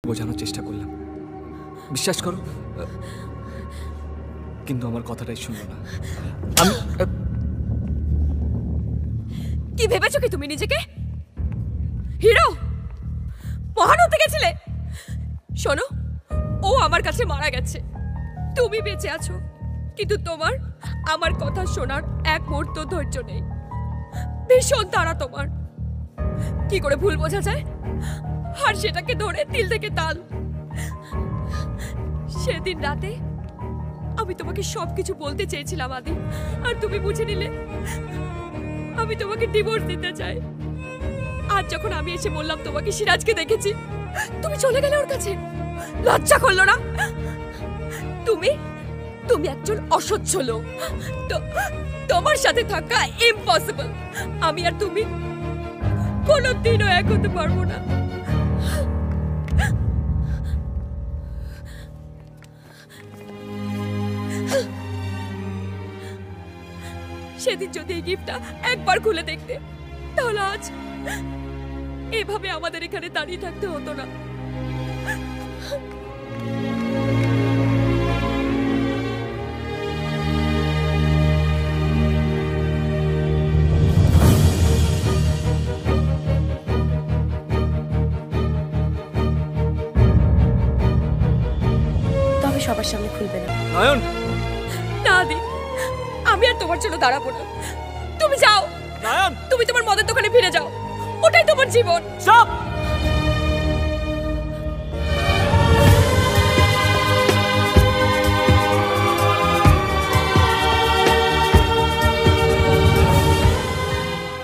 বোঝানোর চেষ্টা করলাম, বিশ্বাস করো, কিন্তু আমার কথাটাই শুনলো না। আমি কি ভেবেছো কি তুমি নিজেকে হিরো মহান হতে গেছিলে? শোনো, ও আমার কাছে মারা গেছে, তুমি বেঁচে আছো, কিন্তু তোমার আমার কথা শোনার এক মুহূর্ত ধৈর্য নেই। ভীষণ তাড়া তোমার। কি করে ভুল বোঝা যায় আর সেটাকে ধরে তিল থেকে তাল। সেদিন রাতে আমি তোমাকে সবকিছু বলতে চেয়েছিলাম আদি, আর তুমি বুঝে নিলে আমি তোমাকে ডিভোর্স দিতে চাই। আজ যখন আমি এসে বললাম তোমাকে সিরাজকে দেখেছি, তুমি চলে গেলে ওর কাছে। লজ্জা করলো না? তুমি তুমি একজন অসহ্য লোক। তোমার সাথে থাকা ইম্পসিবল। আমি আর তুমি কোনোদিনও এক হতে পারবো না। সেদিন যদি এই গিফটটা একবার খুলে দেখতে, তাহলে আজ এভাবে আমাদের এখানে দাঁড়িয়ে থাকতে হতো না। তবে সবার সামনে খুলবে না। নয়ন, না দি, আমি আর তোমার জন্য দাঁড়াবো না। তুমি যাও নয়ন, তুমি তোমার মদের দোকানে ফিরে যাও, ওটাই তোমার জীবন। স্টপ।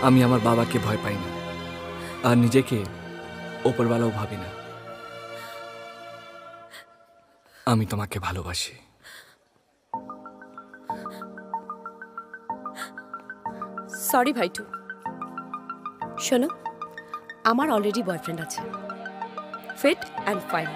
আমি আমার বাবাকে ভয় পাই না, আর নিজেকে ওপরওয়ালাও ভাবি না। আমি তোমাকে ভালোবাসি। সরি ভাইটু। শোনো, আমার অলরেডি বয়ফ্রেন্ড আছে, ফিট অ্যান্ড ফাইন।